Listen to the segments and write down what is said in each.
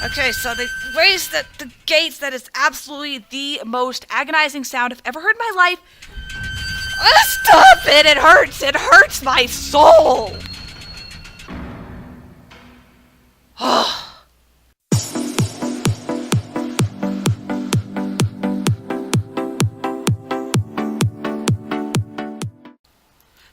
Okay, so they raised the gates. That is absolutely the most agonizing sound I've ever heard in my life. Stop it! It hurts! It hurts my soul!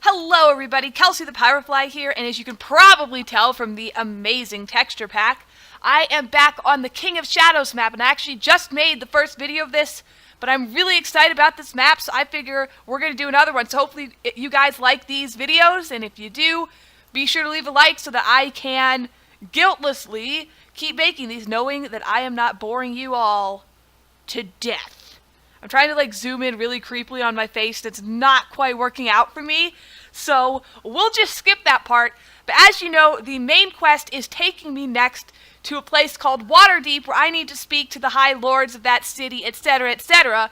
Hello everybody, KelsiThePyrofly here, and as you can probably tell from the amazing texture pack, I am back on the King of Shadows map, and I actually just made the first video of this, but I'm really excited about this map, so I figure we're going to do another one. So hopefully you guys like these videos, and if you do, be sure to leave a like so that I can guiltlessly keep making these, knowing that I am not boring you all to death. I'm trying to zoom in really creepily on my face. That's not quite working out for me. So we'll just skip that part. But as you know, the main quest is taking me next to a place called Winterkeep, where I need to speak to the high lords of that city, etc., etc.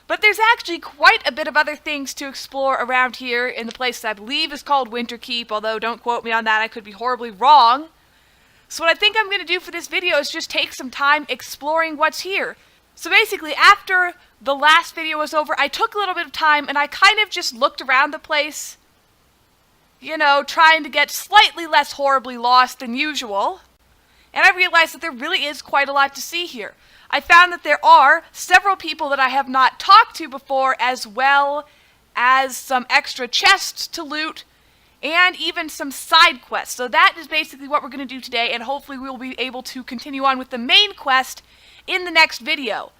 But there's actually quite a bit of other things to explore around here in the place that I believe is called Winterkeep, although don't quote me on that, I could be horribly wrong. So what I think I'm going to do for this video is just take some time exploring what's here. So basically, after the last video was over, I took a little bit of time and I kind of just looked around the place, you know, trying to get slightly less horribly lost than usual. And I realized that there really is quite a lot to see here. I found that there are several people that I have not talked to before, as well as some extra chests to loot, and even some side quests. So that is basically what we're going to do today, and hopefully we'll be able to continue on with the main quest in the next video.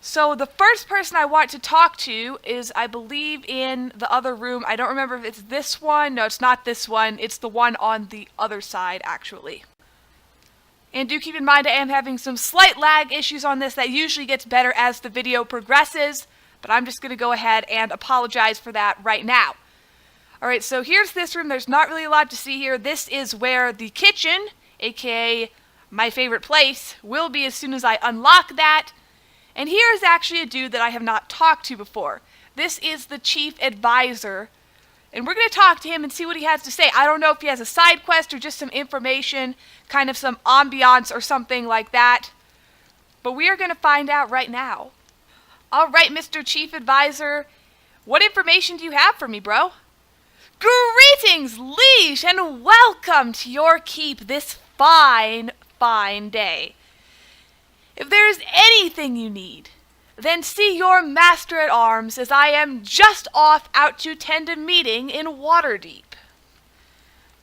So the first person I want to talk to is, I believe, in the other room. I don't remember if it's this one. No, it's not this one. It's the one on the other side, actually. And do keep in mind I am having some slight lag issues on this. That usually gets better as the video progresses, but I'm just going to go ahead and apologize for that right now. Alright, so here's this room. There's not really a lot to see here. This is where the kitchen, aka my favorite place, will be as soon as I unlock that. And here is actually a dude that I have not talked to before. This is the chief advisor, and we're going to talk to him and see what he has to say. I don't know if he has a side quest or just some information, kind of some ambiance or something like that, but we are going to find out right now. Alright, Mr. Chief Advisor, what information do you have for me, bro? Greetings, liege, and welcome to your keep this fine day. If there is anything you need, then see your master-at-arms, as I am just off out to tend a meeting in Winterkeep.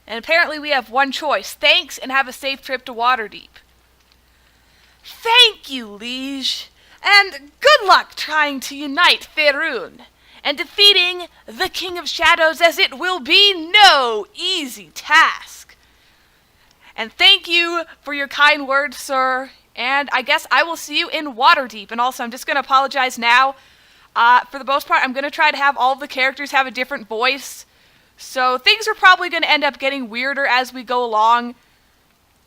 And apparently we have one choice. Thanks, and have a safe trip to Winterkeep. Thank you, liege, and good luck trying to unite Faerun and defeating the King of Shadows, as it will be no easy task. And thank you for your kind words, sir. And I guess I will see you in Winterkeep. And also, I'm just going to apologize now. For the most part, I'm going to try to have all of the characters have a different voice. So things are probably going to end up getting weirder as we go along.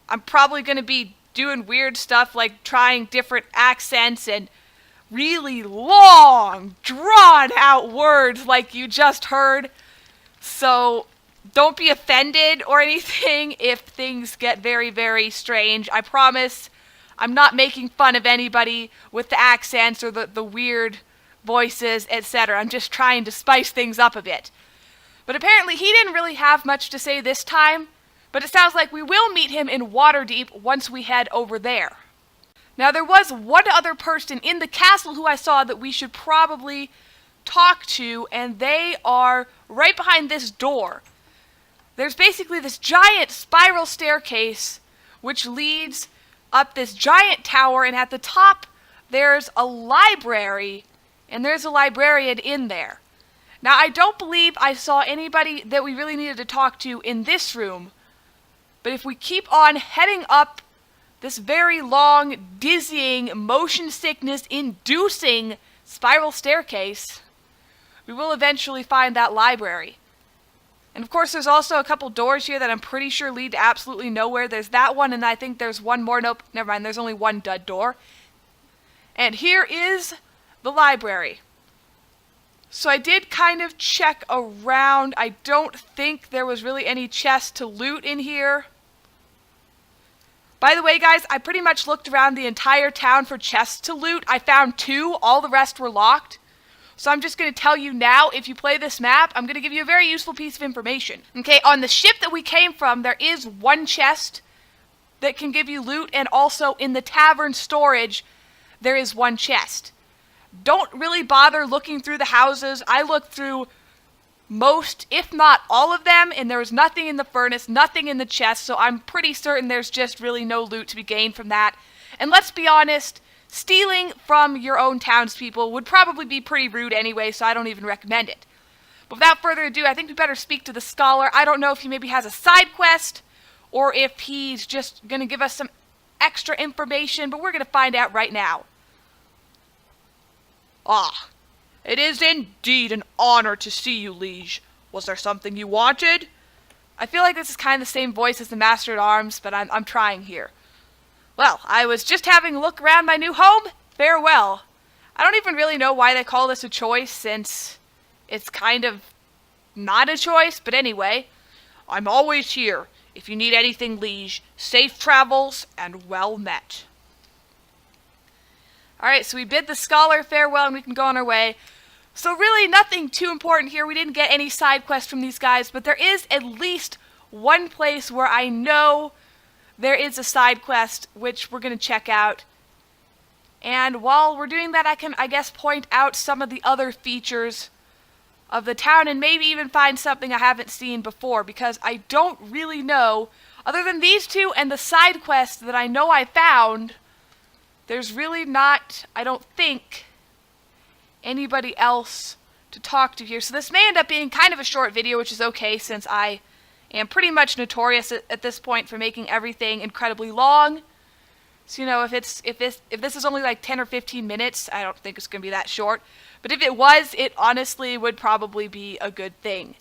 I'm probably going to be doing weird stuff like trying different accents and really long, drawn-out words like you just heard. So don't be offended or anything if things get very, very strange. I promise I'm not making fun of anybody with the accents or the weird voices, etc. I'm just trying to spice things up a bit. But apparently he didn't really have much to say this time, but it sounds like we will meet him in Winterkeep once we head over there. Now, there was one other person in the castle who I saw that we should probably talk to, and they are right behind this door. There's basically this giant spiral staircase which leads up this giant tower, and at the top there's a library, and there's a librarian in there. Now, I don't believe I saw anybody that we really needed to talk to in this room, but if we keep on heading up this very long, dizzying, motion sickness-inducing spiral staircase, we will eventually find that library. And of course, there's also a couple doors here that I'm pretty sure lead to absolutely nowhere. There's that one, and I think there's one more. Nope, never mind, there's only one dud door. And here is the library. So I did kind of check around. I don't think there was really any chests to loot in here. By the way, guys, I pretty much looked around the entire town for chests to loot. I found 2. All the rest were locked. So I'm just going to tell you now, if you play this map, I'm going to give you a very useful piece of information. Okay, on the ship that we came from, there is 1 chest that can give you loot, and also in the tavern storage, there is 1 chest. Don't really bother looking through the houses. I looked through most, if not all of them, and there was nothing in the furnace, nothing in the chest, so I'm pretty certain there's just really no loot to be gained from that. And let's be honest, stealing from your own townspeople would probably be pretty rude anyway, so I don't even recommend it. But without further ado, I think we better speak to the scholar. I don't know if he maybe has a side quest, or if he's just going to give us some extra information, but we're going to find out right now. Ah, it is indeed an honor to see you, liege. Was there something you wanted? I feel like this is kind of the same voice as the Master-at-Arms, but I'm trying here. Well, I was just having a look around my new home. Farewell. I don't even really know why they call this a choice, since it's kind of not a choice, but anyway. I'm always here. If you need anything, liege, safe travels and well met. Alright, so we bid the scholar farewell and we can go on our way. So really nothing too important here. We didn't get any side quests from these guys, but there is at least one place where I know there is a side quest, which we're going to check out. And while we're doing that, I can, I guess, point out some of the other features of the town and maybe even find something I haven't seen before, because I don't really know, other than these 2 and the side quest that I know I found, there's really not, I don't think, anybody else to talk to here. So this may end up being kind of a short video, which is okay, since I am pretty much notorious at this point for making everything incredibly long. So, you know, if this is only like 10 or 15 minutes, I don't think it's going to be that short. But if it was, it honestly would probably be a good thing.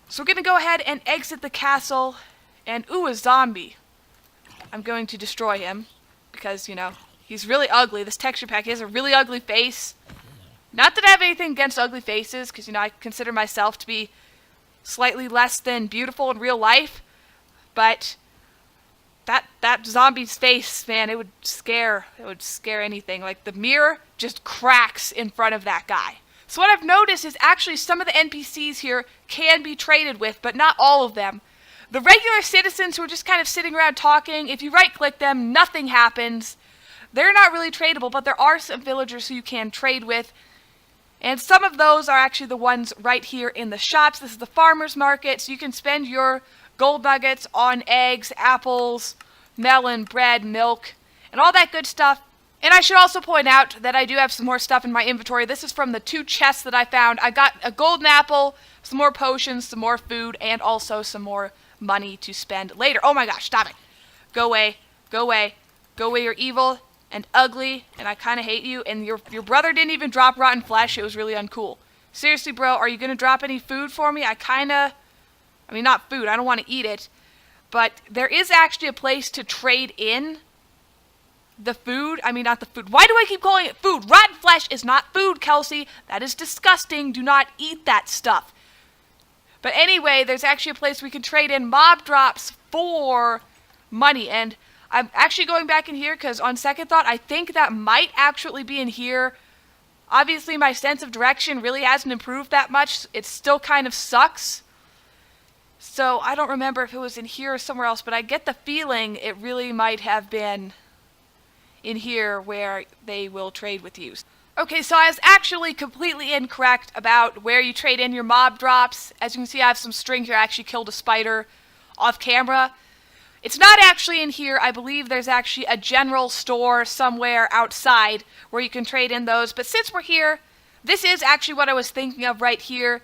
So we're going to go ahead and exit the castle. And, ooh, a zombie. I'm going to destroy him. Because, you know, he's really ugly. This texture pack, he has a really ugly face. Not that I have anything against ugly faces, because, you know, I consider myself to be slightly less than beautiful in real life. But that zombie's face, man, it would scare anything. Like, the mirror just cracks in front of that guy. So what I've noticed is actually some of the NPCs here can be traded with, but not all of them. The regular citizens who are just kind of sitting around talking, if you right-click them, nothing happens. They're not really tradable, but there are some villagers who you can trade with. And some of those are actually the ones right here in the shops. This is the farmer's market, so you can spend your gold nuggets on eggs, apples, melon, bread, milk, and all that good stuff. And I should also point out that I do have some more stuff in my inventory. This is from the 2 chests that I found. I got a golden apple, some more potions, some more food, and also some more money to spend later. Oh my gosh, stop it. Go away. Go away. Go away, you're evil and ugly, and I kind of hate you, and your brother didn't even drop rotten flesh. It was really uncool. Seriously, bro, are you going to drop any food for me? I mean, not food. I don't want to eat it. But there is actually a place to trade in the food. I mean, not the food. Why do I keep calling it food? Rotten flesh is not food, Kelsey. That is disgusting. Do not eat that stuff. But anyway, there's actually a place we can trade in mob drops for money. And I'm actually going back in here because on second thought, I think that might actually be in here. Obviously, my sense of direction really hasn't improved that much. It still kind of sucks. So I don't remember if it was in here or somewhere else, but I get the feeling it really might have been in here where they will trade with you. Okay, so I was actually completely incorrect about where you trade in your mob drops. As you can see, I have some string here. I actually killed a spider off camera. It's not actually in here. I believe there's actually a general store somewhere outside where you can trade in those. But since we're here, this is actually what I was thinking of right here.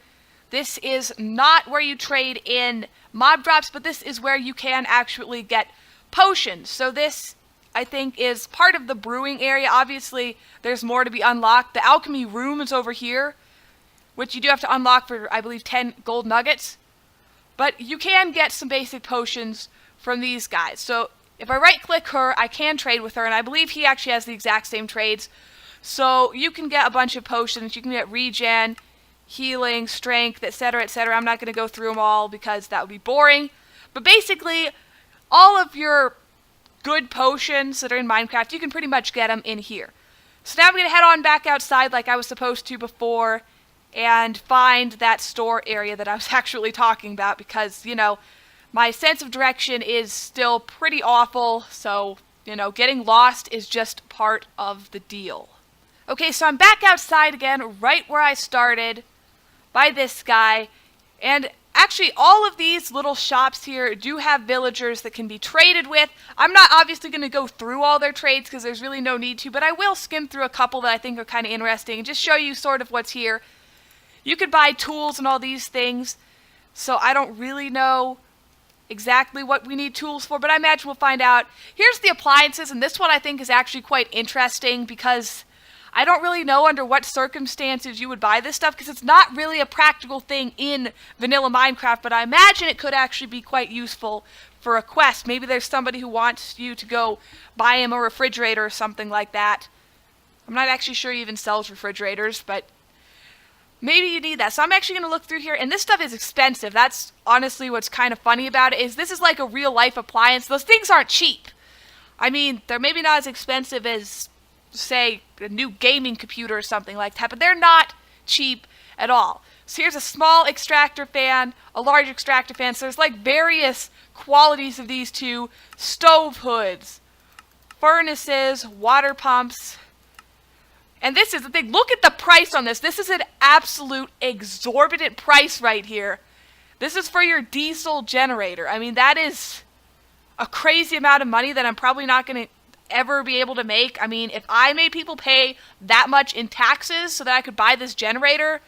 This is not where you trade in mob drops, but this is where you can actually get potions. So this, I think, is part of the brewing area. Obviously, there's more to be unlocked. The alchemy room is over here, which you do have to unlock for, I believe, 10 gold nuggets. But you can get some basic potions from these guys. So if I right-click her, I can trade with her, and I believe he actually has the exact same trades. So you can get a bunch of potions. You can get regen, healing, strength, etc., etc. I'm not going to go through them all because that would be boring. But basically, all of your good potions that are in Minecraft, you can pretty much get them in here. So now I'm going to head on back outside like I was supposed to before and find that store area that I was actually talking about because, you know, my sense of direction is still pretty awful, so, you know, getting lost is just part of the deal. Okay, so I'm back outside again, right where I started, by this guy, and actually all of these little shops here do have villagers that can be traded with. I'm not obviously going to go through all their trades because there's really no need to, but I will skim through a couple that I think are kind of interesting and just show you sort of what's here. You could buy tools and all these things, so I don't really know exactly what we need tools for, but I imagine we'll find out. Here's the appliances, and this one I think is actually quite interesting because I don't really know under what circumstances you would buy this stuff because it's not really a practical thing in vanilla Minecraft, but I imagine it could actually be quite useful for a quest. Maybe there's somebody who wants you to go buy him a refrigerator or something like that. I'm not actually sure he even sells refrigerators, but maybe you need that. So I'm actually going to look through here, and this stuff is expensive. That's honestly what's kind of funny about it, is this is like a real-life appliance. Those things aren't cheap. I mean, they're maybe not as expensive as, say, a new gaming computer or something like that, but they're not cheap at all. So here's a small extractor fan, a large extractor fan. So there's like various qualities of these two. Stove hoods, furnaces, water pumps. And this is the thing. Look at the price on this. This is an absolute exorbitant price right here. This is for your diesel generator. I mean, that is a crazy amount of money that I'm probably not going to ever be able to make. I mean, if I made people pay that much in taxes so that I could buy this generator,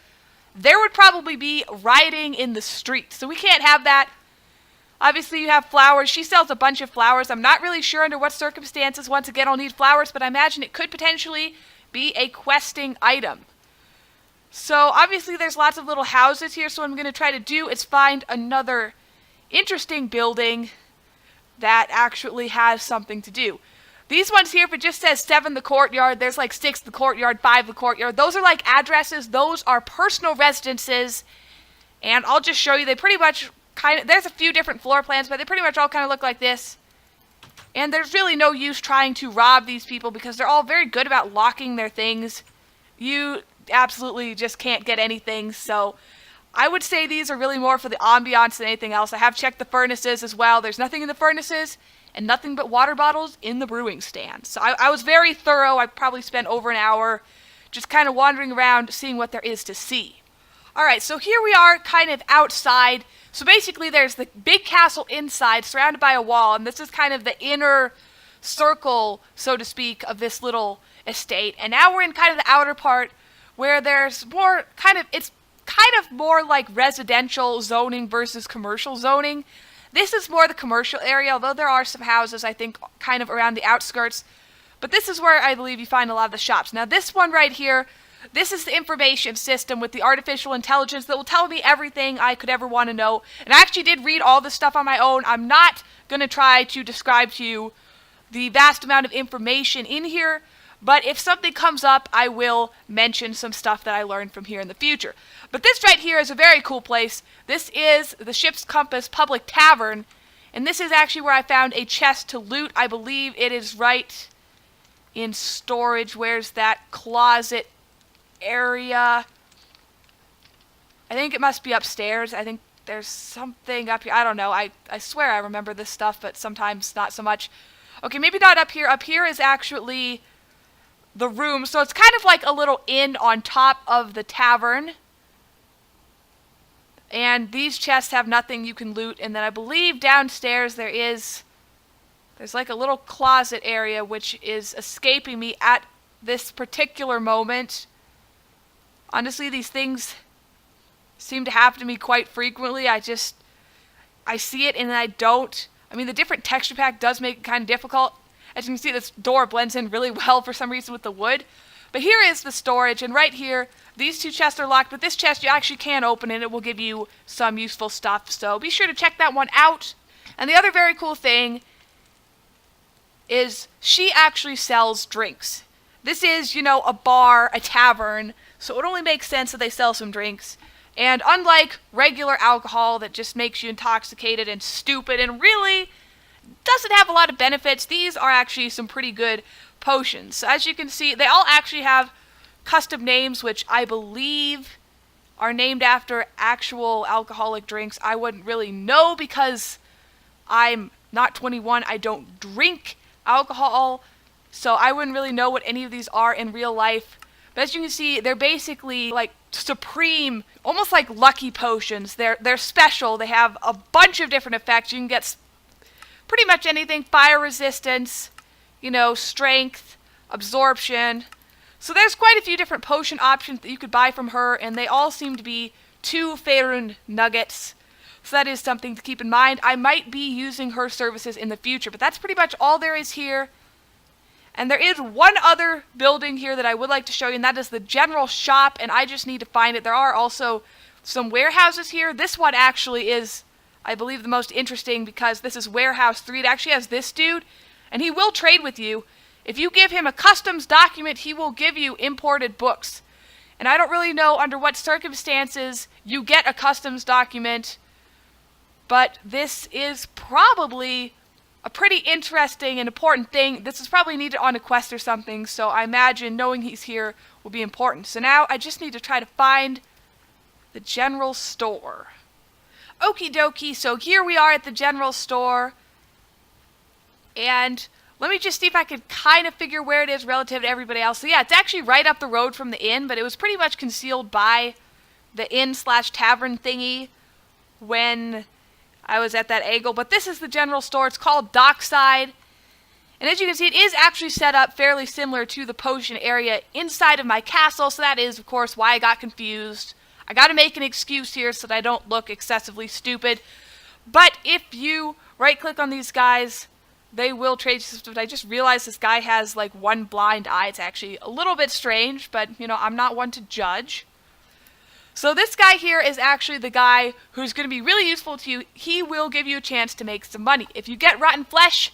there would probably be rioting in the streets. So we can't have that. Obviously, you have flowers. She sells a bunch of flowers. I'm not really sure under what circumstances, once again, I'll need flowers, but I imagine it could potentially be a questing item. So obviously there's lots of little houses here, so what I'm going to try to do is find another interesting building that actually has something to do. These ones here, if it just says 7 the courtyard, there's like 6 the courtyard, 5 the courtyard. Those are like addresses. Those are personal residences. And I'll just show you, they pretty much kind of, there's a few different floor plans, but they pretty much all kind of look like this. And there's really no use trying to rob these people because they're all very good about locking their things. You absolutely just can't get anything, so I would say these are really more for the ambiance than anything else. I have checked the furnaces as well. There's nothing in the furnaces and nothing but water bottles in the brewing stand. So I was very thorough. I probably spent over an hour just kind of wandering around seeing what there is to see. Alright, so here we are kind of outside. So basically there's the big castle inside surrounded by a wall, and this is kind of the inner circle, so to speak, of this little estate. And now we're in kind of the outer part where there's more it's kind of more like residential zoning versus commercial zoning. This is more the commercial area, although there are some houses, I think, kind of around the outskirts. But this is where I believe you find a lot of the shops. Now this one right here, this is the information system with the artificial intelligence that will tell me everything I could ever want to know. And I actually did read all this stuff on my own. I'm not going to try to describe to you the vast amount of information in here, but if something comes up, I will mention some stuff that I learned from here in the future. But this right here is a very cool place. This is the Ship's Compass Public Tavern, and this is actually where I found a chest to loot. I believe it is right in storage. Where's that closet area? I think it must be upstairs. I think there's something up here. I don't know. I swear I remember this stuff, but sometimes not so much. Okay, maybe not up here. Up here is actually the room. So it's kind of like a little inn on top of the tavern. And these chests have nothing you can loot. And then I believe downstairs there's like a little closet area which is escaping me at this particular moment. Honestly, these things seem to happen to me quite frequently. I see it and then I don't. I mean, the different texture pack does make it kind of difficult. As you can see, this door blends in really well for some reason with the wood. But here is the storage, and right here, these two chests are locked, but this chest you actually can open and it will give you some useful stuff. So be sure to check that one out. And the other very cool thing is she actually sells drinks. This is, you know, a bar, a tavern, so it only makes sense that they sell some drinks. And unlike regular alcohol that just makes you intoxicated and stupid and really doesn't have a lot of benefits. These are actually some pretty good potions. So as you can see, they all actually have custom names, which I believe are named after actual alcoholic drinks. I wouldn't really know because I'm not 21. I don't drink alcohol, so I wouldn't really know what any of these are in real life. But as you can see, they're basically like supreme, almost like lucky potions. They're special. They have a bunch of different effects. You can get pretty much anything: fire resistance, strength, absorption. So there's quite a few different potion options that you could buy from her, and they all seem to be 2 Faerun nuggets. So that is something to keep in mind. I might be using her services in the future, but that's pretty much all there is here. And there is one other building here that I would like to show you, and that is the general shop, and I just need to find it. There are also some warehouses here. This one actually is, I believe, the most interesting because this is Warehouse 3. It actually has this dude, and he will trade with you. If you give him a customs document, he will give you imported books. And I don't really know under what circumstances you get a customs document, but this is probably a pretty interesting and important thing. This is probably needed on a quest or something, so I imagine knowing he's here will be important. So now I just need to try to find the general store. Okie dokie, so here we are at the general store, and let me just see if I could kind of figure where it is relative to everybody else. So yeah, it's actually right up the road from the inn, but it was pretty much concealed by the inn/tavern thingy when I was at that angle. But this is the general store. It's called Dockside. And as you can see, it is actually set up fairly similar to the potion area inside of my castle. So that is, of course, why I got confused. I got to make an excuse here so that I don't look excessively stupid. But if you right-click on these guys, they will trade systems. I just realized this guy has like one blind eye. It's actually a little bit strange, but I'm not one to judge. So this guy here is actually the guy who's going to be really useful to you. He will give you a chance to make some money. If you get rotten flesh,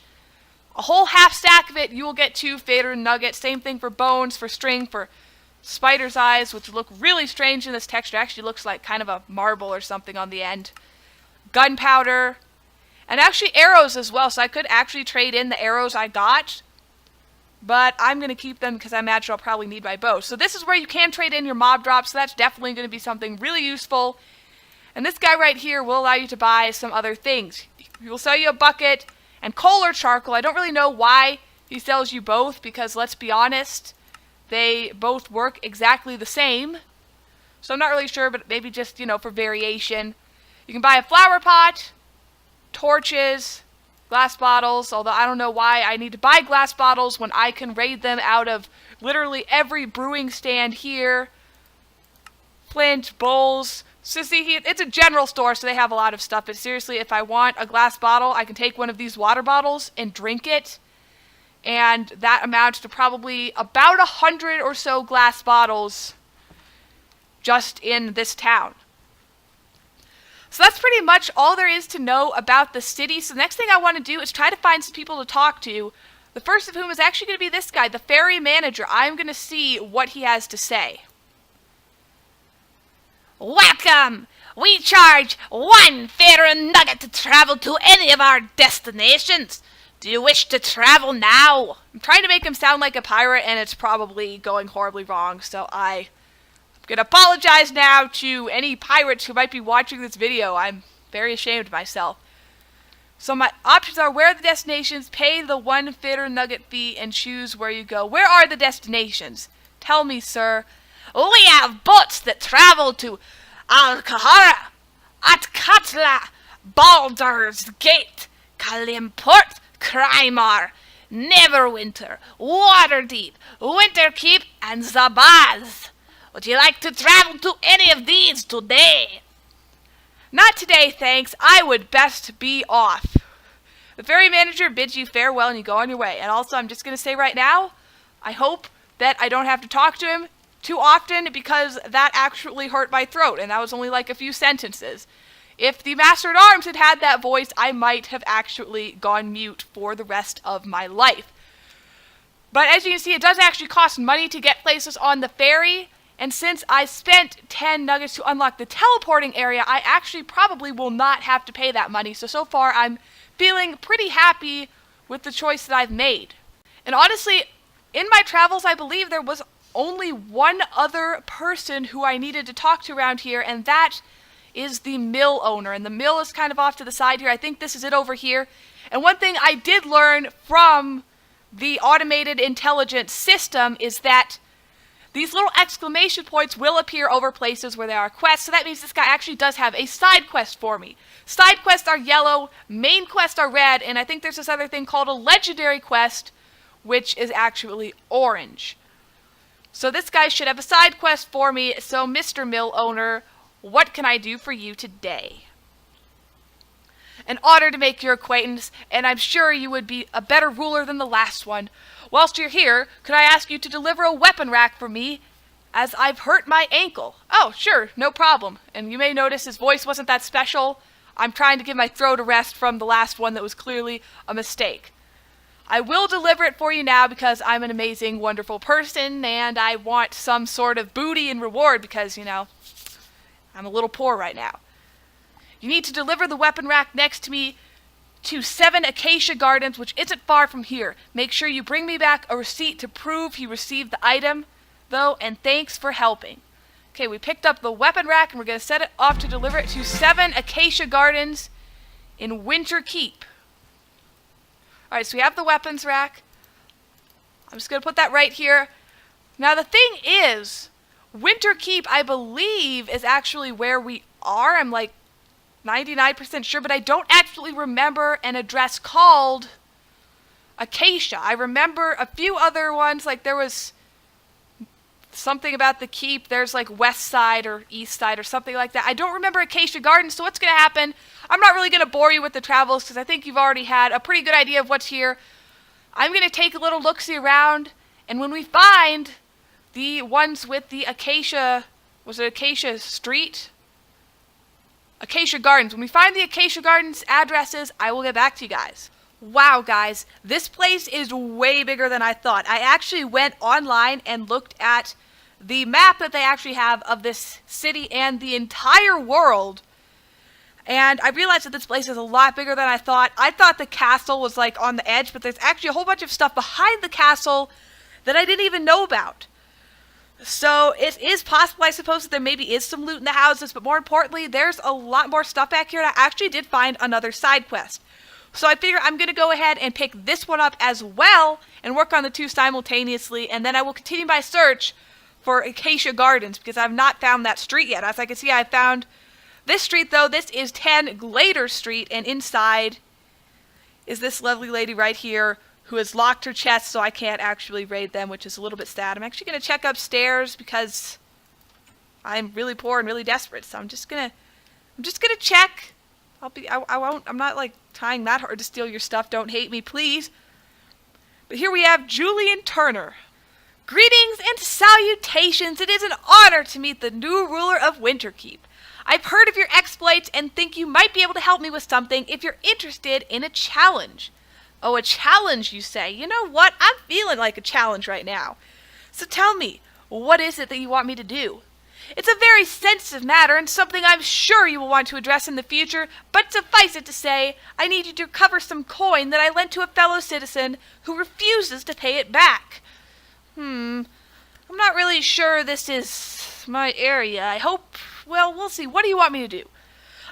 a whole half stack of it, you will get 2 Faerun nuggets. Same thing for bones, for string, for spider's eyes, which look really strange in this texture. Actually looks like kind of a marble or something on the end. Gunpowder. And actually arrows as well, so I could actually trade in the arrows I got. But I'm going to keep them because I imagine I'll probably need my bow. So this is where you can trade in your mob drops, so that's definitely going to be something really useful. And this guy right here will allow you to buy some other things. He will sell you a bucket and coal or charcoal. I don't really know why he sells you both because, let's be honest, they both work exactly the same. So I'm not really sure, but maybe just, for variation. You can buy a flower pot, torches, glass bottles, although I don't know why I need to buy glass bottles when I can raid them out of literally every brewing stand here. Flint, bowls. So see, it's a general store, so they have a lot of stuff, but seriously, if I want a glass bottle, I can take one of these water bottles and drink it, and that amounts to probably about 100 or so glass bottles just in this town. So that's pretty much all there is to know about the city. So the next thing I want to do is try to find some people to talk to. The first of whom is actually going to be this guy, the ferry manager. I'm going to see what he has to say. Welcome! We charge 1 Faerun nugget to travel to any of our destinations. Do you wish to travel now? I'm trying to make him sound like a pirate, and it's probably going horribly wrong, so I'm going to apologize now to any pirates who might be watching this video. I'm very ashamed of myself. So my options are: where are the destinations, pay the 1 Faerun nugget fee, and choose where you go. Where are the destinations? Tell me, sir. We have boats that travel to Alcahara, Atkatla, Baldur's Gate, Kalimport, Crymar, Neverwinter, Waterdeep, Winterkeep, and Zabaz. Would you like to travel to any of these today? Not today, thanks. I would best be off. The ferry manager bids you farewell and you go on your way. And also, I'm just going to say right now, I hope that I don't have to talk to him too often because that actually hurt my throat, and that was only like a few sentences. If the Master-at-Arms had had that voice, I might have actually gone mute for the rest of my life. But as you can see, it does actually cost money to get places on the ferry, and since I spent 10 nuggets to unlock the teleporting area, I actually probably will not have to pay that money. So far, I'm feeling pretty happy with the choice that I've made. And honestly, in my travels, I believe there was only one other person who I needed to talk to around here, and that is the mill owner. And the mill is kind of off to the side here. I think this is it over here. And one thing I did learn from the automated intelligence system is that these little exclamation points will appear over places where there are quests, so that means this guy actually does have a side quest for me. Side quests are yellow, main quests are red, and I think there's this other thing called a legendary quest, which is actually orange. So this guy should have a side quest for me. So Mr. Mill Owner, what can I do for you today? An honor to make your acquaintance, and I'm sure you would be a better ruler than the last one. Whilst you're here, could I ask you to deliver a weapon rack for me, as I've hurt my ankle? Oh, sure, no problem. And you may notice his voice wasn't that special. I'm trying to give my throat a rest from the last one that was clearly a mistake. I will deliver it for you now because I'm an amazing, wonderful person, and I want some sort of booty and reward because, you know, I'm a little poor right now. You need to deliver the weapon rack next to me to 7 Acacia Gardens, which isn't far from here. Make sure you bring me back a receipt to prove he received the item, though, and thanks for helping. Okay, we picked up the weapon rack, and we're going to set it off to deliver it to 7 Acacia Gardens in Winterkeep. Alright, so we have the weapons rack. I'm just going to put that right here. Now, the thing is, Winterkeep, I believe, is actually where we are. I'm like 99% sure, but I don't actually remember an address called Acacia. I remember a few other ones, like there was something about the keep. There's like west side or east side or something like that. I don't remember Acacia Gardens, so what's going to happen? I'm not really going to bore you with the travels because I think you've already had a pretty good idea of what's here. I'm going to take a little look-see around, and when we find the ones with the Acacia, was it Acacia Street? Acacia Gardens. When we find the Acacia Gardens addresses, I will get back to you guys. Wow, guys, this place is way bigger than I thought. I actually went online and looked at the map that they actually have of this city and the entire world, and I realized that this place is a lot bigger than I thought. I thought the castle was like on the edge, but there's actually a whole bunch of stuff behind the castle that I didn't even know about. So it is possible, I suppose, that there maybe is some loot in the houses, but more importantly, there's a lot more stuff back here, and I actually did find another side quest. So I figure I'm going to go ahead and pick this one up as well and work on the two simultaneously, and then I will continue my search for Acacia Gardens because I've not found that street yet. As I can see, I found this street, though. This is 10 Glader Street, and inside is this lovely lady right here who has locked her chest, so I can't actually raid them, which is a little bit sad. I'm actually going to check upstairs because I'm really poor and really desperate, so I'm just gonna check. I'm not like trying that hard to steal your stuff. Don't hate me, please. But here we have Julian Turner. Greetings and salutations. It is an honor to meet the new ruler of Winterkeep. I've heard of your exploits and think you might be able to help me with something if you're interested in a challenge. Oh, a challenge, you say? You know what? I'm feeling like a challenge right now. So tell me, what is it that you want me to do? It's a very sensitive matter and something I'm sure you will want to address in the future, but suffice it to say, I need you to recover some coin that I lent to a fellow citizen who refuses to pay it back. I'm not really sure this is my area. I hope, well, we'll see. What do you want me to do?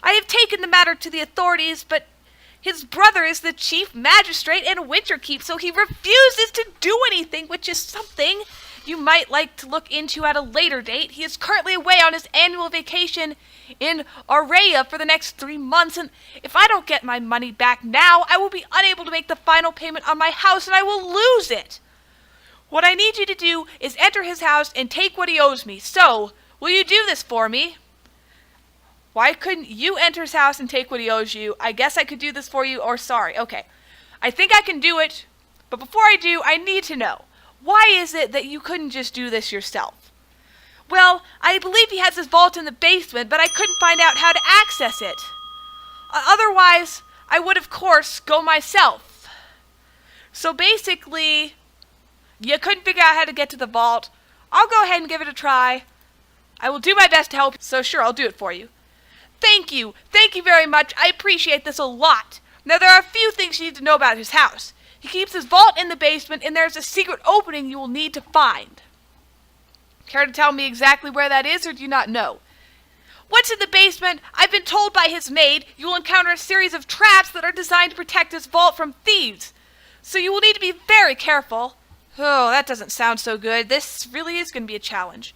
I have taken the matter to the authorities, but his brother is the chief magistrate in Winterkeep, so he refuses to do anything, which is something you might like to look into at a later date. He is currently away on his annual vacation in Aurea for the next 3 months, and if I don't get my money back now, I will be unable to make the final payment on my house, and I will lose it. What I need you to do is enter his house and take what he owes me. So, will you do this for me? Why couldn't you enter his house and take what he owes you? I guess I could do this for you, or sorry. Okay, I think I can do it, but before I do, I need to know. Why is it that you couldn't just do this yourself? Well, I believe he has his vault in the basement, but I couldn't find out how to access it. Otherwise, I would, of course, go myself. So basically, you couldn't figure out how to get to the vault. I'll go ahead and give it a try. I will do my best to help, so sure, I'll do it for you. Thank you. Thank you very much. I appreciate this a lot. Now, there are a few things you need to know about his house. He keeps his vault in the basement, and there's a secret opening you will need to find. Care to tell me exactly where that is, or do you not know? Once in the basement, I've been told by his maid, you will encounter a series of traps that are designed to protect his vault from thieves. So you will need to be very careful. Oh, that doesn't sound so good. This really is going to be a challenge.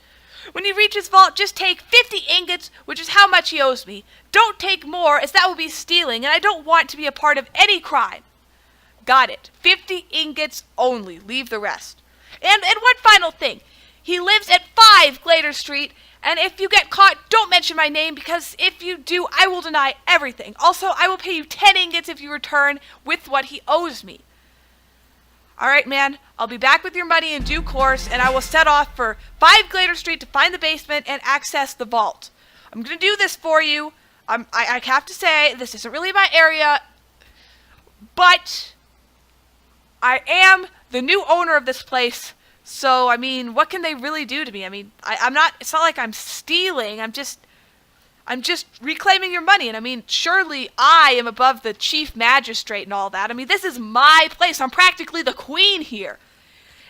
When you reach his vault, just take 50 ingots, which is how much he owes me. Don't take more, as that will be stealing, and I don't want to be a part of any crime. Got it. 50 ingots only. Leave the rest. And one final thing. He lives at 5 Glader Street, and if you get caught, don't mention my name, because if you do, I will deny everything. Also, I will pay you 10 ingots if you return with what he owes me. Alright, man, I'll be back with your money in due course, and I will set off for 5 Glader Street to find the basement and access the vault. I'm going to do this for you. I have to say, this isn't really my area, but I am the new owner of this place, so, I mean, what can they really do to me? I mean, it's not like I'm stealing, I'm just reclaiming your money, and I mean, surely I am above the chief magistrate and all that. I mean, this is my place. I'm practically the queen here.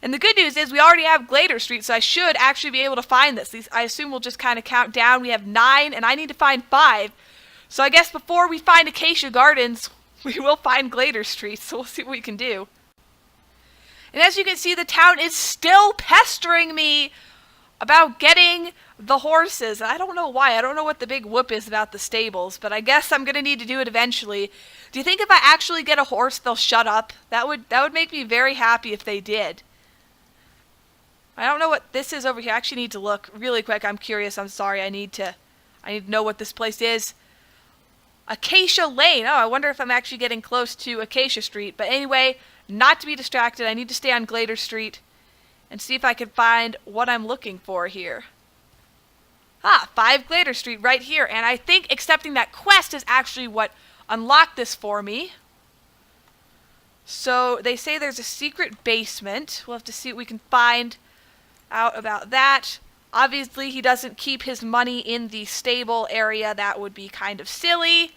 And the good news is we already have Glader Street, so I should actually be able to find this. I assume we'll just kind of count down. We have 9, and I need to find 5. So I guess before we find Acacia Gardens, we will find Glader Street, so we'll see what we can do. And as you can see, the town is still pestering me about getting the horses. I don't know why. I don't know what the big whoop is about the stables, but I guess I'm going to need to do it eventually. Do you think if I actually get a horse, they'll shut up? That would make me very happy if they did. I don't know what this is over here. I actually need to look really quick. I'm curious. I'm sorry. I need to know what this place is. Acacia Lane. Oh, I wonder if I'm actually getting close to Acacia Street. But anyway, not to be distracted, I need to stay on Glader Street and see if I can find what I'm looking for here. 5 Glader Street right here. And I think accepting that quest is actually what unlocked this for me. So they say there's a secret basement. We'll have to see what we can find out about that. Obviously, he doesn't keep his money in the stable area. That would be kind of silly.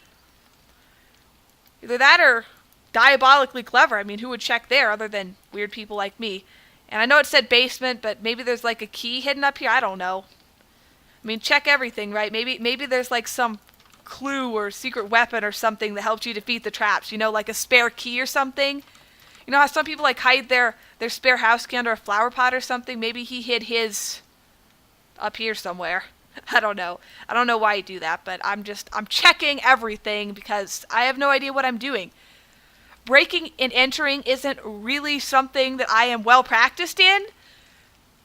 Either that or diabolically clever. I mean, who would check there other than weird people like me? And I know it said basement, but maybe there's like a key hidden up here. I don't know. I mean, check everything, right? Maybe there's like some clue or secret weapon or something that helps you defeat the traps. You know, like a spare key or something. You know how some people like hide their spare house key under a flower pot or something? Maybe he hid his up here somewhere. I don't know. I don't know why you do that, but I'm checking everything because I have no idea what I'm doing. Breaking and entering isn't really something that I am well practiced in.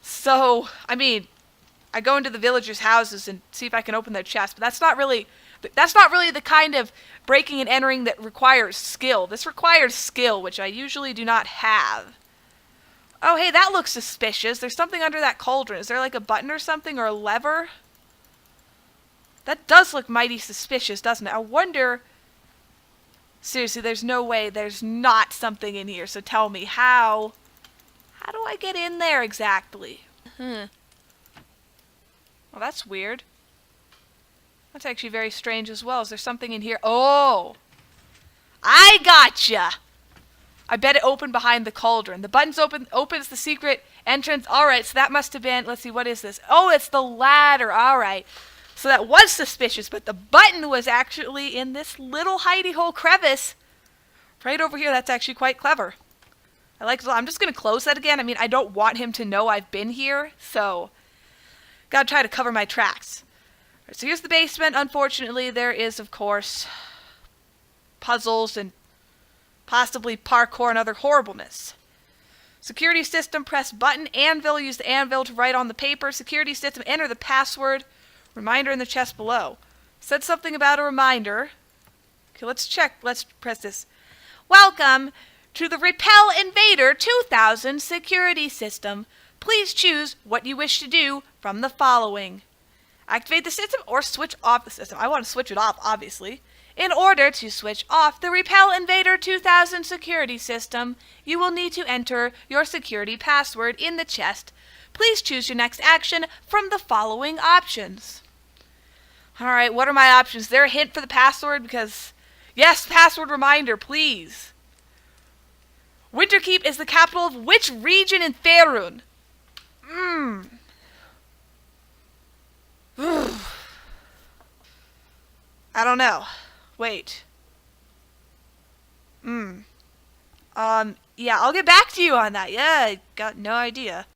So, I mean, I go into the villagers' houses and see if I can open their chests, but that's not really the kind of breaking and entering that requires skill. This requires skill, which I usually do not have. Oh, hey, that looks suspicious. There's something under that cauldron. Is there like a button or something, or a lever? That does look mighty suspicious, doesn't it? I wonder... Seriously, there's no way there's not something in here, so tell me, how do I get in there exactly? Well, that's weird. That's actually very strange as well. Is there something in here? Oh! I gotcha! I bet it opened behind the cauldron. The button's opens the secret entrance. Alright, so that must have been... Let's see, what is this? Oh, it's the ladder. Alright. So that was suspicious, but the button was actually in this little hidey-hole crevice right over here. That's actually quite clever. I like it. I'm just going to close that again. I mean, I don't want him to know I've been here, so gotta try to cover my tracks. Right, so here's the basement. Unfortunately, there is, of course, puzzles and possibly parkour and other horribleness. Security system, press button. Anvil, use the anvil to write on the paper. Security system, enter the password. Reminder in the chest below. Said something about a reminder. Okay, let's check. Let's press this. Welcome to the Repel Invader 2000 security system. Please choose what you wish to do from the following. Activate the system or switch off the system. I want to switch it off, obviously. In order to switch off the Repel Invader 2000 security system, you will need to enter your security password in the chest. Please choose your next action from the following options. Alright, what are my options? Is there a hint for the password? Because Yes, password reminder, please. Winterkeep is the capital of which region in Faerun? I don't know. Wait. Yeah, I'll get back to you on that. Yeah, I got no idea.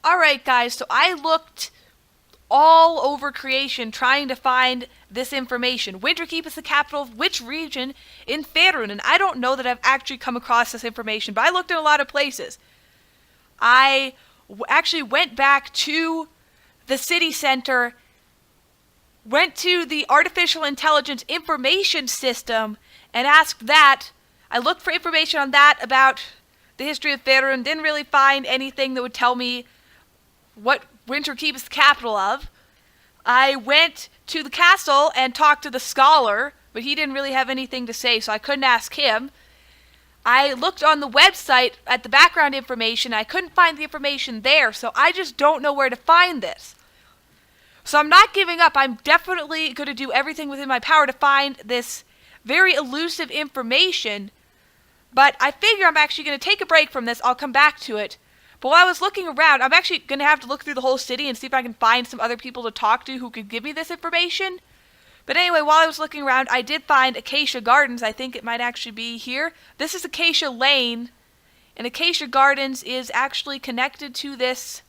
Alright, guys, so I looked all over creation trying to find this information. Winterkeep is the capital of which region in Faerun? And I don't know that I've actually come across this information, but I looked in a lot of places. I actually went back to the city center, went to the artificial intelligence information system, and asked that. I looked for information on that about the history of Faerun, didn't really find anything that would tell me what Winterkeep is the capital of. I went to the castle and talked to the scholar, but he didn't really have anything to say, so I couldn't ask him. I looked on the website at the background information. I couldn't find the information there, so I just don't know where to find this. So I'm not giving up. I'm definitely going to do everything within my power to find this very elusive information, but I figure I'm actually going to take a break from this. I'll come back to it. But while I was looking around, I'm actually going to have to look through the whole city and see if I can find some other people to talk to who could give me this information. But anyway, while I was looking around, I did find Acacia Gardens. I think it might actually be here. This is Acacia Lane, and Acacia Gardens is actually connected to this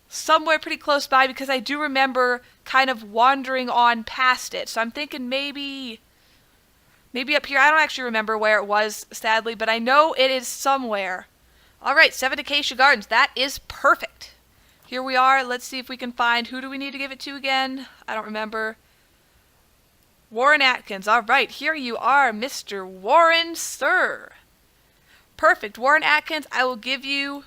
somewhere pretty close by, because I do remember kind of wandering on past it. So I'm thinking maybe up here. I don't actually remember where it was, sadly, but I know it is somewhere. Alright, 7 Acacia Gardens. That is perfect. Here we are. Let's see if we can find... Who do we need to give it to again? I don't remember. Warren Atkins. Alright, here you are, Mr. Warren, sir. Perfect. Warren Atkins, I will give you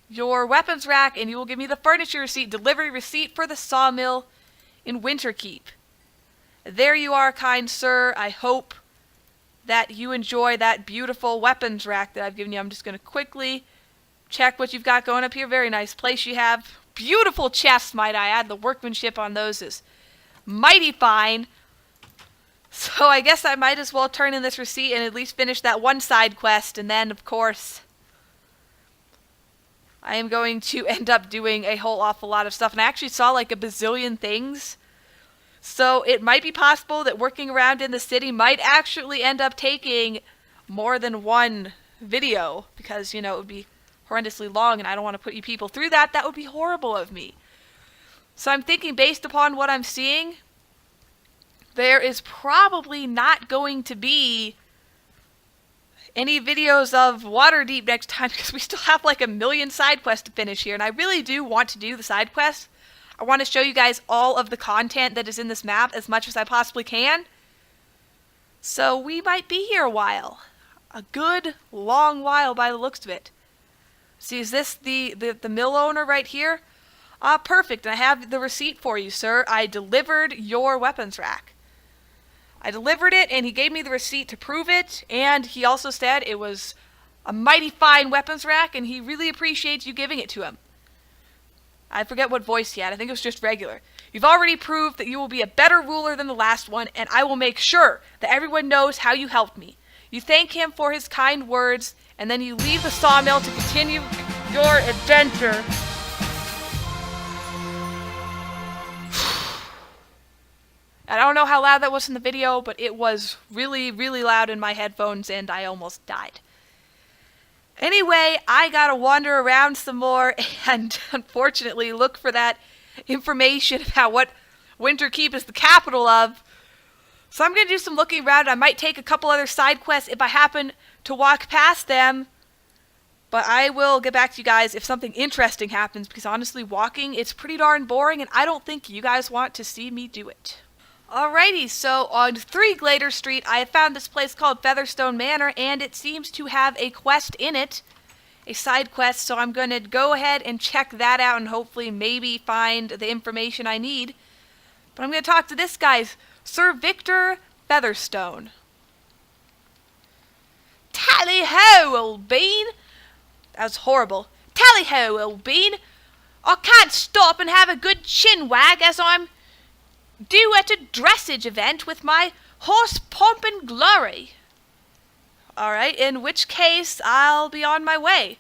your weapons rack, and you will give me the furniture receipt, delivery receipt for the sawmill in Winterkeep. There you are, kind sir. I hope that you enjoy that beautiful weapons rack that I've given you. I'm just going to quickly check what you've got going up here. Very nice place you have. Beautiful chests, might I add. The workmanship on those is mighty fine. So I guess I might as well turn in this receipt and at least finish that one side quest. And then, of course, I am going to end up doing a whole awful lot of stuff. And I actually saw like a bazillion things. So it might be possible that working around in the city might actually end up taking more than one video. Because, you know, it would be horrendously long and I don't want to put you people through that. That would be horrible of me. So I'm thinking, based upon what I'm seeing, there is probably not going to be any videos of Waterdeep next time, because we still have like a million side quests to finish here, and I really do want to do the side quests. I want to show you guys all of the content that is in this map as much as I possibly can. So we might be here a while. A good long while by the looks of it. See, is this the mill owner right here? Ah, perfect. I have the receipt for you, sir. I delivered your weapons rack. I delivered it, and he gave me the receipt to prove it, and he also said it was a mighty fine weapons rack, and he really appreciates you giving it to him. I forget what voice he had. I think it was just regular. You've already proved that you will be a better ruler than the last one, and I will make sure that everyone knows how you helped me. You thank him for his kind words, and then you leave the sawmill to continue your adventure. I don't know how loud that was in the video, but it was really, really loud in my headphones, and I almost died. Anyway, I gotta wander around some more, and unfortunately look for that information about what Winterkeep is the capital of. So I'm gonna do some looking around. I might take a couple other side quests if I happen to walk past them. But I will get back to you guys if something interesting happens, because honestly, walking, it's pretty darn boring, and I don't think you guys want to see me do it. Alrighty, so on 3 Glader Street, I have found this place called Featherstone Manor, and it seems to have a quest in it, a side quest, so I'm going to go ahead and check that out and hopefully maybe find the information I need. But I'm going to talk to this guy, Sir Victor Featherstone. Tally-ho, old bean! That was horrible. Tally-ho, old bean! I can't stop and have a good chin wag as I'm due at a dressage event with my Horse pomp and glory. Alright, in which case, I'll be on my way.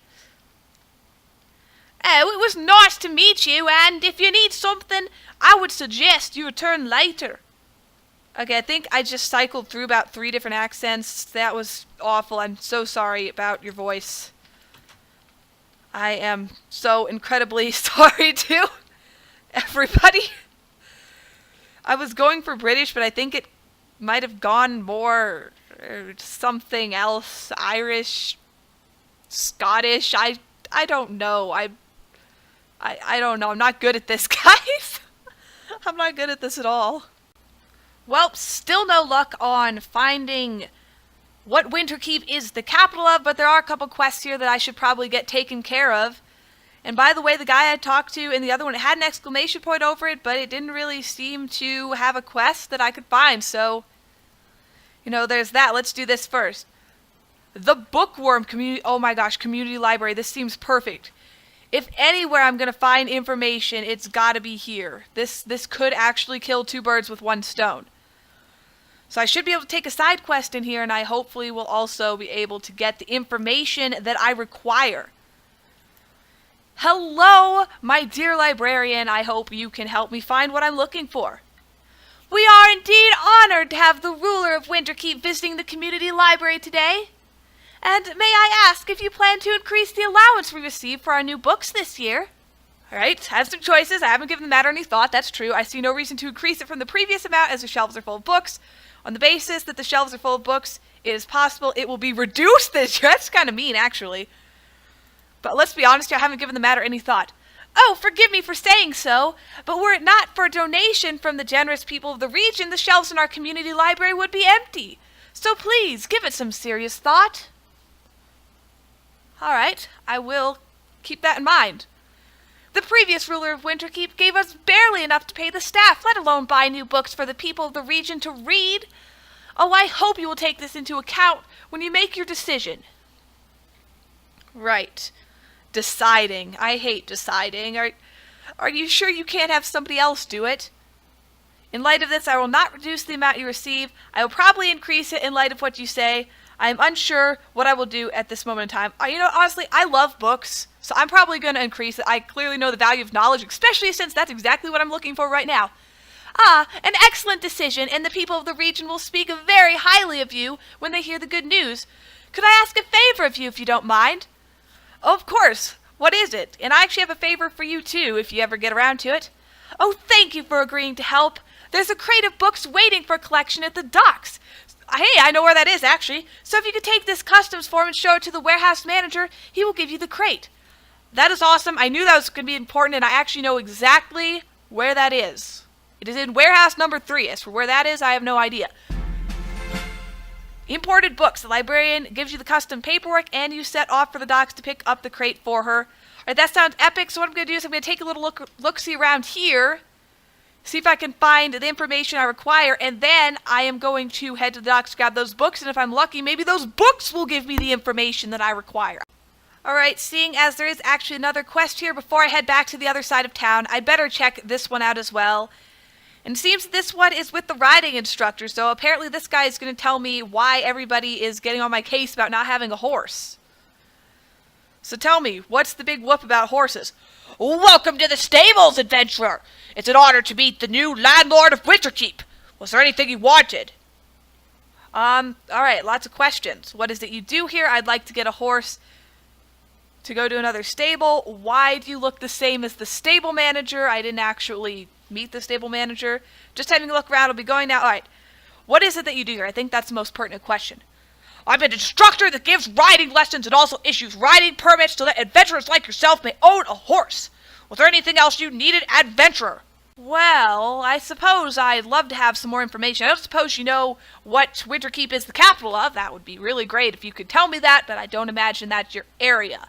Oh, it was nice to meet you, and if you need something, I would suggest you return later. Okay, I think I just cycled through about 3 different accents. That was awful. I'm so sorry about your voice. I am so incredibly sorry to everybody. I was going for British, but I think it might have gone more something else. Irish, Scottish. I don't know. I don't know. I'm not good at this, guys. I'm not good at this at all. Well, still no luck on finding what Winterkeep is the capital of, but there are a couple quests here that I should probably get taken care of. And by the way, the guy I talked to in the other one, it had an exclamation point over it, but it didn't really seem to have a quest that I could find, so, you know, there's that. Let's do this first. The Bookworm community, oh my gosh, community library. This seems perfect. If anywhere I'm going to find information, it's got to be here. This could actually kill 2 birds with 1 stone. So I should be able to take a side quest in here, and I hopefully will also be able to get the information that I require. Hello, my dear librarian. I hope you can help me find what I'm looking for. We are indeed honored to have the ruler of Winterkeep visiting the community library today. And may I ask if you plan to increase the allowance we receive for our new books this year? Alright, I have some choices. I haven't given the matter any thought. That's true. I see no reason to increase it from the previous amount as the shelves are full of books. On the basis that the shelves are full of books, it is possible it will be reduced this year. That's kind of mean, actually. But let's be honest here, I haven't given the matter any thought. Oh, forgive me for saying so, but were it not for a donation from the generous people of the region, the shelves in our community library would be empty. So please, give it some serious thought. Alright, I will keep that in mind. The previous ruler of Winterkeep gave us barely enough to pay the staff, let alone buy new books for the people of the region to read. Oh, I hope you will take this into account when you make your decision. Right. Deciding. I hate deciding. Are you sure you can't have somebody else do it? In light of this, I will not reduce the amount you receive. I will probably increase it in light of what you say. I am unsure what I will do at this moment in time. You know, honestly, I love books, so I'm probably going to increase it. I clearly know the value of knowledge, especially since that's exactly what I'm looking for right now. Ah, an excellent decision, and the people of the region will speak very highly of you when they hear the good news. Could I ask a favor of you, if you don't mind? Oh, of course. What is it? And I actually have a favor for you, too, if you ever get around to it. Oh, thank you for agreeing to help. There's a crate of books waiting for collection at the docks. Hey, I know where that is, actually. So if you could take this customs form and show it to the warehouse manager, he will give you the crate. That is awesome. I knew that was going to be important, and I actually know exactly where that is. It is in warehouse number 3. As for where that is, I have no idea. Imported books. The librarian gives you the custom paperwork, and you set off for the docks to pick up the crate for her. All right, that sounds epic. So what I'm going to do is I'm going to take a little look-see around here, see if I can find the information I require, and then I am going to head to the docks to grab those books, and if I'm lucky, maybe those books will give me the information that I require. Alright, seeing as there is actually another quest here before I head back to the other side of town, I better check this one out as well. And it seems this one is with the riding instructor, so apparently this guy is going to tell me why everybody is getting on my case about not having a horse. So tell me, what's the big whoop about horses? Welcome to the stables, adventurer! It's an honor to meet the new landlord of Winterkeep. Was there anything you wanted? Alright, lots of questions. What is it you do here? I'd like to get a horse to go to another stable. Why do you look the same as the stable manager? I didn't actually meet the stable manager. Just having a look around. I'll be going now. Alright, what is it that you do here? I think that's the most pertinent question. I'm an instructor that gives riding lessons and also issues riding permits so that adventurers like yourself may own a horse. Was there anything else you needed, adventurer? Well, I suppose I'd love to have some more information. I don't suppose you know what Winterkeep is the capital of. That would be really great if you could tell me that, but I don't imagine that's your area.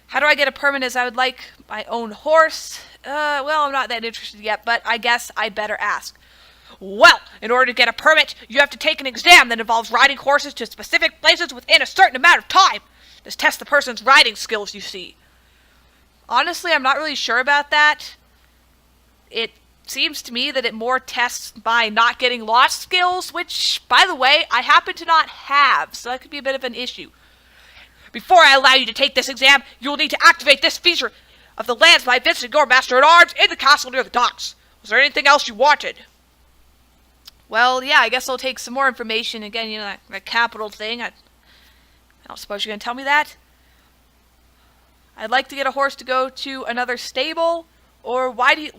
How do I get a permit as I would like my own horse? Well, I'm not that interested yet, but I guess I better ask. Well, in order to get a permit, you have to take an exam that involves riding horses to specific places within a certain amount of time. This tests the person's riding skills, you see. Honestly, I'm not really sure about that. seems to me that it more tests my not getting lost skills, which, by the way, I happen to not have, so that could be a bit of an issue. Before I allow you to take this exam, you will need to activate this feature of the lands by visiting your Master-at-Arms in the castle near the docks. Was there anything else you wanted? Well, yeah, I guess I'll take some more information. Again, you know, that capital thing. I don't suppose you're going to tell me that? I'd like to get a horse to go to another stable, or why do you...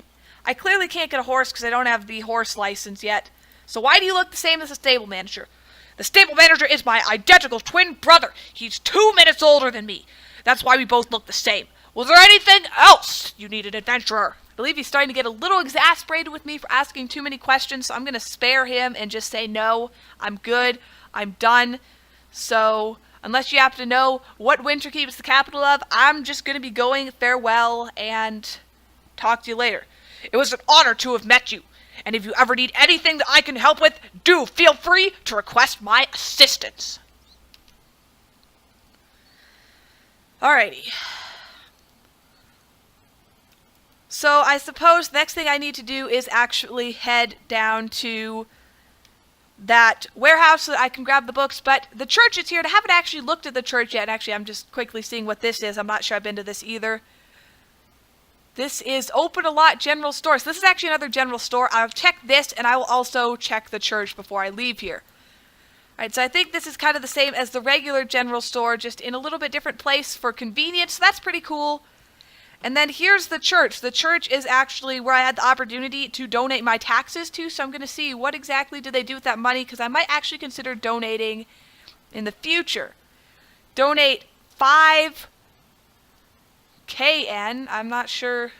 I clearly can't get a horse because I don't have the horse license yet. So why do you look the same as the stable manager? The stable manager is my identical twin brother. He's 2 minutes older than me. That's why we both look the same. Was there anything else you needed, adventurer? I believe he's starting to get a little exasperated with me for asking too many questions, so I'm going to spare him and just say, no, I'm good, I'm done. So, unless you happen to know what Winterkeep is the capital of, I'm just going to be going farewell and talk to you later. It was an honor to have met you. And if you ever need anything that I can help with, do feel free to request my assistance. Alrighty. So I suppose the next thing I need to do is actually head down to that warehouse so that I can grab the books, but the church is here, and I haven't actually looked at the church yet. Actually, I'm just quickly seeing what this is. I'm not sure I've been to this either. This is Open a Lot General Store. So this is actually another general store. I'll check this, and I will also check the church before I leave here. Alright, so I think this is kind of the same as the regular general store, just in a little bit different place for convenience. So that's pretty cool. And then here's the church. The church is actually where I had the opportunity to donate my taxes to, so I'm going to see what exactly did they do with that money, because I might actually consider donating in the future. Donate 5 KN, I'm not sure.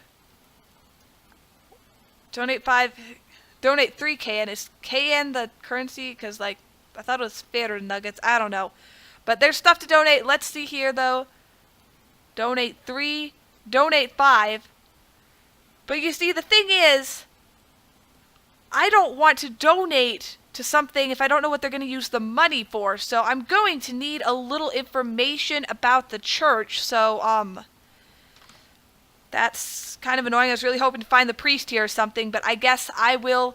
Donate 3 KN. Is KN the currency? Because, like, I thought it was fatter nuggets. I don't know. But there's stuff to donate. Let's see here, though. Donate 3. Donate 5. But you see, the thing is, I don't want to donate to something if I don't know what they're going to use the money for. So I'm going to need a little information about the church. So, that's kind of annoying. I was really hoping to find the priest here or something, but I guess I will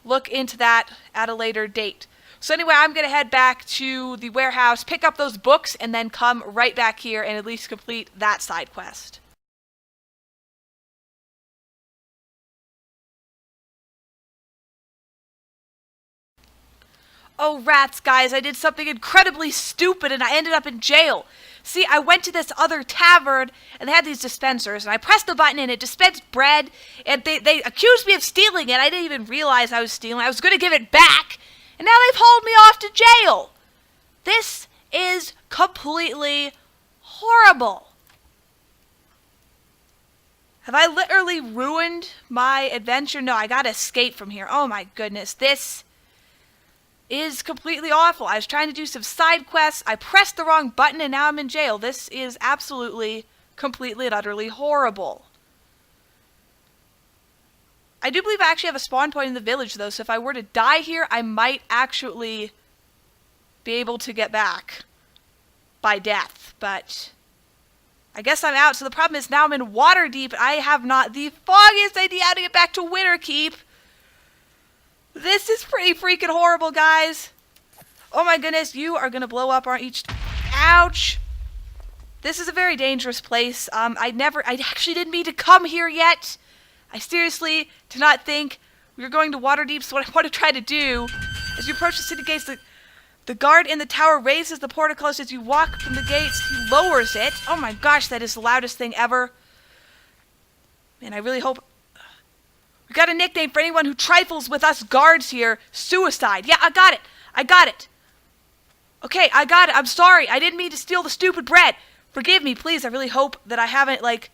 look into that at a later date. So anyway, I'm going to head back to the warehouse, pick up those books, and then come right back here and at least complete that side quest. Oh, rats, guys, I did something incredibly stupid and I ended up in jail. See, I went to this other tavern and they had these dispensers, and I pressed the button and it dispensed bread, and they accused me of stealing it. I didn't even realize I was stealing. I was going to give it back, and now they've hauled me off to jail. This is completely horrible. Have I literally ruined my adventure? No, I gotta escape from here. Oh my goodness, this is completely awful. I was trying to do some side quests, I pressed the wrong button, and now I'm in jail. This is absolutely, completely, and utterly horrible. I do believe I actually have a spawn point in the village, though, so if I were to die here, I might actually be able to get back by death, but I guess I'm out. So the problem is now I'm in Waterdeep, and I have not the foggiest idea how to get back to Winterkeep. This is pretty freaking horrible, guys. Oh my goodness, you are going to blow up, aren't you? Ouch. This is a very dangerous place. I actually didn't mean to come here yet. I seriously did not think we were going to Waterdeep, so what I want to try to do, as you approach the city gates, the guard in the tower raises the portcullis as you walk from the gates. He lowers it. Oh my gosh, that is the loudest thing ever. Man, I really hope... We got a nickname for anyone who trifles with us guards here. Suicide. Yeah, I got it. I got it. Okay, I got it. I'm sorry. I didn't mean to steal the stupid bread. Forgive me, please. I really hope that I haven't, like,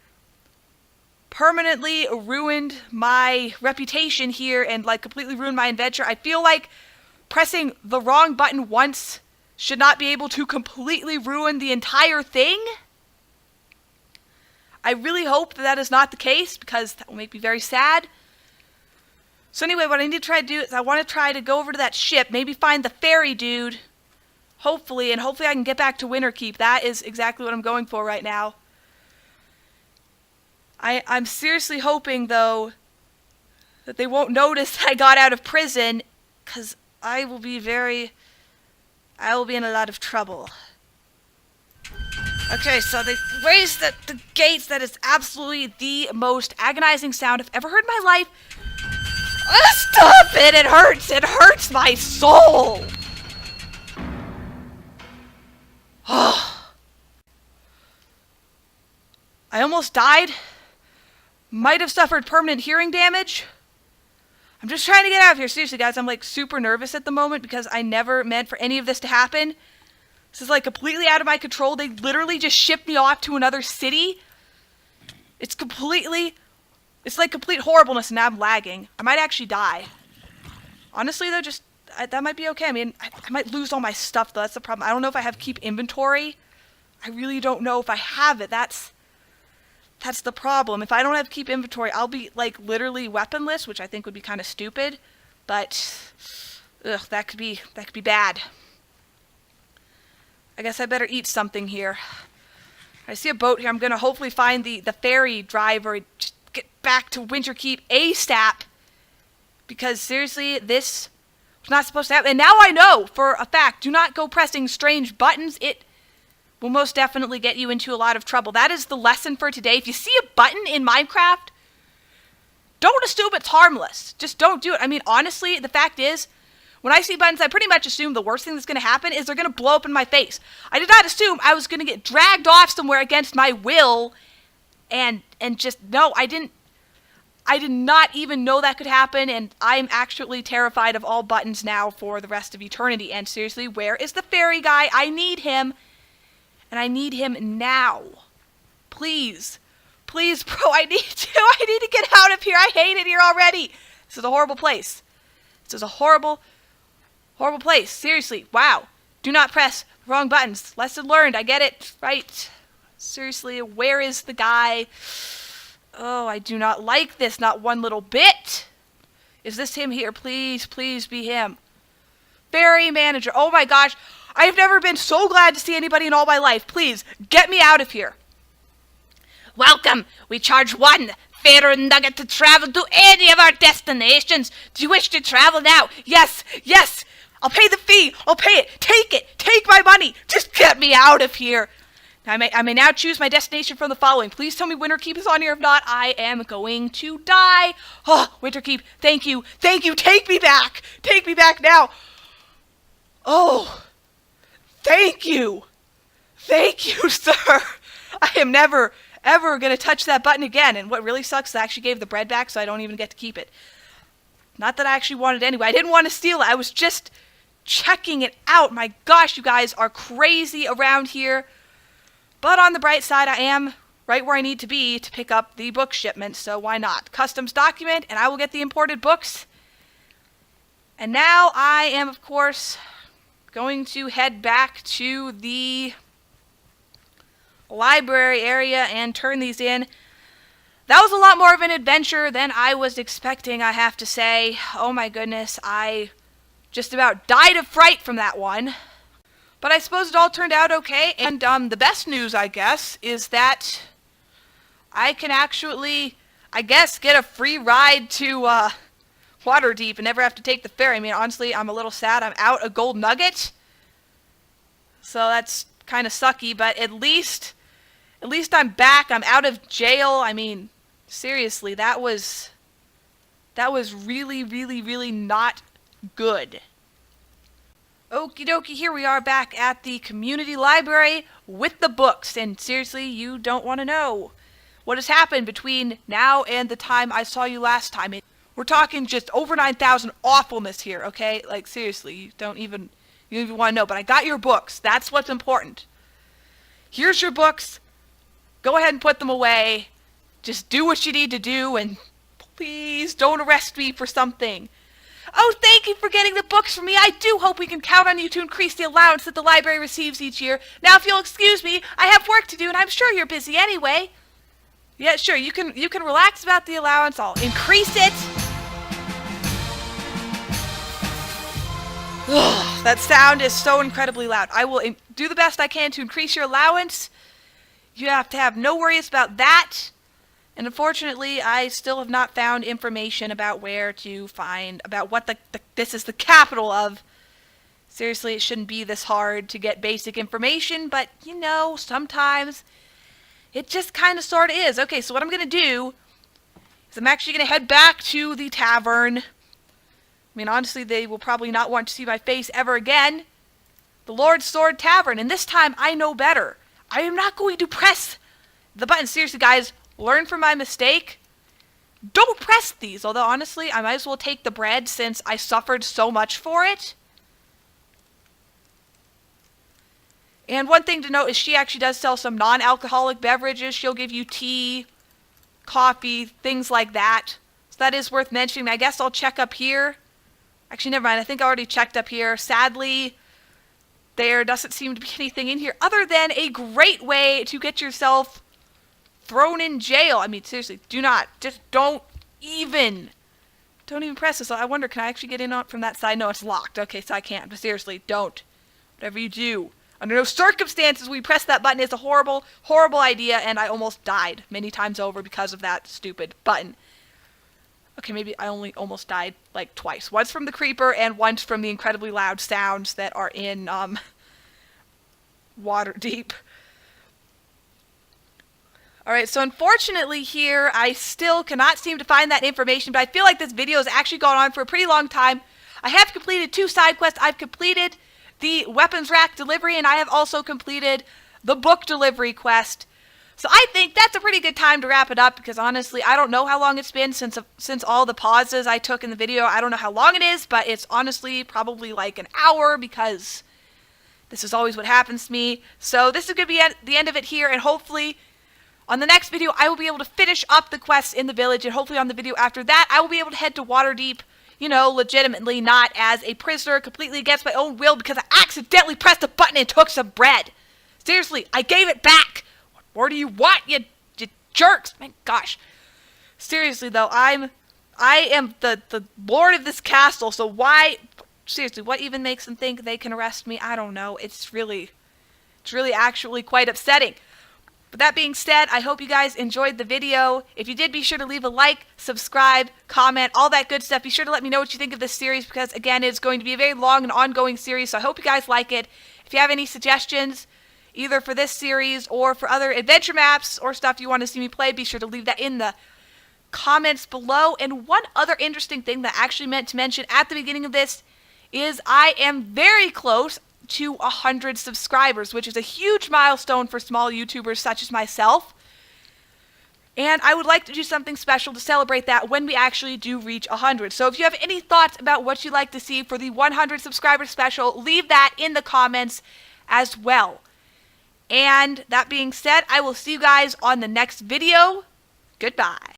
permanently ruined my reputation here and, like, completely ruined my adventure. I feel like pressing the wrong button once should not be able to completely ruin the entire thing. I really hope that that is not the case, because that will make me very sad. So anyway, what I need to try to do is I want to try to go over to that ship, maybe find the ferry dude, hopefully, and hopefully I can get back to Winterkeep. That is exactly what I'm going for right now. I'm seriously hoping, though, that they won't notice I got out of prison, because I will be in a lot of trouble. Okay, so they raised the gates. That is absolutely the most agonizing sound I've ever heard in my life. Stop it! It hurts! It hurts my soul! I almost died. Might have suffered permanent hearing damage. I'm just trying to get out of here. Seriously, guys, I'm like super nervous at the moment because I never meant for any of this to happen. This is like completely out of my control. They literally just shipped me off to another city. It's like complete horribleness, and now I'm lagging. I might actually die. Honestly, though, that might be okay. I mean, I might lose all my stuff, though. That's the problem. I don't know if I have keep inventory. I really don't know if I have it. That's the problem. If I don't have keep inventory, I'll be, like, literally weaponless, which I think would be kind of stupid. But, ugh, that could be bad. I guess I better eat something here. I see a boat here. I'm going to hopefully find the ferry driver. Just get back to Winterkeep ASAP. Because, seriously, this was not supposed to happen. And now I know, for a fact, do not go pressing strange buttons. It will most definitely get you into a lot of trouble. That is the lesson for today. If you see a button in Minecraft, don't assume it's harmless. Just don't do it. I mean, honestly, the fact is, when I see buttons, I pretty much assume the worst thing that's going to happen is they're going to blow up in my face. I did not assume I was going to get dragged off somewhere against my will and just, no, I did not even know that could happen, and I'm actually terrified of all buttons now for the rest of eternity. And seriously, where is the fairy guy? I need him, and I need him now. Please, please, bro, I need to get out of here. I hate it here already. This is a horrible place. This is a horrible place. Seriously, wow. Do not press the wrong buttons. Lesson learned. I get it. Right. Seriously, where is the guy? Oh, I do not like this. Not one little bit. Is this him here? Please, please be him. Ferry manager. Oh my gosh. I have never been so glad to see anybody in all my life. Please, get me out of here. Welcome. We charge 1 fairer nugget to travel to any of our destinations. Do you wish to travel now? Yes, yes. I'll pay the fee. I'll pay it. Take it. Take my money. Just get me out of here. I may now choose my destination from the following. Please tell me Winterkeep is on here. If not, I am going to die. Oh, Winterkeep, thank you. Thank you. Take me back. Take me back now. Oh, thank you. Thank you, sir. I am never, ever going to touch that button again. And what really sucks is I actually gave the bread back, so I don't even get to keep it. Not that I actually wanted it anyway. I didn't want to steal it. I was just checking it out. My gosh, you guys are crazy around here. But on the bright side, I am right where I need to be to pick up the book shipment, so why not? Customs document, and I will get the imported books. And now I am, of course, going to head back to the library area and turn these in. That was a lot more of an adventure than I was expecting, I have to say. Oh my goodness, I just about died of fright from that one. But I suppose it all turned out okay, and the best news, I guess, is that I can actually, I guess, get a free ride to Waterdeep and never have to take the ferry. I mean, honestly, I'm a little sad. I'm out a gold nugget, so that's kind of sucky, but at least I'm back. I'm out of jail. I mean, seriously, that was really, really, really not good. Okie dokie, here we are back at the community library with the books, and seriously, you don't want to know what has happened between now and the time I saw you last time. We're talking just over 9,000 awfulness here, okay? Like, seriously, you don't even want to know, but I got your books. That's what's important. Here's your books. Go ahead and put them away. Just do what you need to do, and please don't arrest me for something. Oh, thank you for getting the books for me. I do hope we can count on you to increase the allowance that the library receives each year. Now, if you'll excuse me, I have work to do, and I'm sure you're busy anyway. Yeah, sure, you can relax about the allowance. I'll increase it. That sound is so incredibly loud. I will do the best I can to increase your allowance. You have to have no worries about that. And unfortunately, I still have not found information about where to find, about what this is the capital of. Seriously, it shouldn't be this hard to get basic information, but, you know, sometimes it just kind of sort of is. Okay, so what I'm going to do is I'm actually going to head back to the tavern. I mean, honestly, they will probably not want to see my face ever again. The Lord's Sword Tavern, and this time I know better. I am not going to press the button. Seriously, guys, learn from my mistake. Don't press these, although honestly, I might as well take the bread since I suffered so much for it. And one thing to note is she actually does sell some non-alcoholic beverages. She'll give you tea, coffee, things like that. So that is worth mentioning. I guess I'll check up here. Actually, never mind. I think I already checked up here. Sadly, there doesn't seem to be anything in here other than a great way to get yourself thrown in jail. I mean, seriously, don't even press this. I wonder, can I actually get in on from that side? No, it's locked. Okay, so I can't. But seriously, don't. Whatever you do, under no circumstances will you press that button. It's a horrible, horrible idea, and I almost died many times over because of that stupid button. Okay, maybe I only almost died, like, twice. Once from the creeper, and once from the incredibly loud sounds that are in, Waterdeep. Alright, so unfortunately here, I still cannot seem to find that information, but I feel like this video has actually gone on for a pretty long time. I have completed 2 side quests. I've completed the weapons rack delivery, and I have also completed the book delivery quest. So I think that's a pretty good time to wrap it up, because honestly, I don't know how long it's been since all the pauses I took in the video. I don't know how long it is, but it's honestly probably like an hour, because this is always what happens to me. So this is going to be the end of it here, and hopefully on the next video, I will be able to finish up the quests in the village, and hopefully on the video after that, I will be able to head to Waterdeep, you know, legitimately, not as a prisoner, completely against my own will, because I accidentally pressed a button and took some bread. Seriously, I gave it back. What more do you want, you jerks? My gosh. Seriously, though, I am the lord of this castle, so why, seriously, what even makes them think they can arrest me? I don't know. It's really actually quite upsetting. But that being said, I hope you guys enjoyed the video. If you did, be sure to leave a like, subscribe, comment, all that good stuff. Be sure to let me know what you think of this series, because, again, it's going to be a very long and ongoing series, so I hope you guys like it. If you have any suggestions, either for this series or for other adventure maps or stuff you want to see me play, be sure to leave that in the comments below. And one other interesting thing that I actually meant to mention at the beginning of this is I am very close to 100 subscribers, which is a huge milestone for small YouTubers such as myself. And I would like to do something special to celebrate that when we actually do reach 100. So if you have any thoughts about what you'd like to see for the 100 subscriber special, leave that in the comments as well. And that being said, I will see you guys on the next video. Goodbye.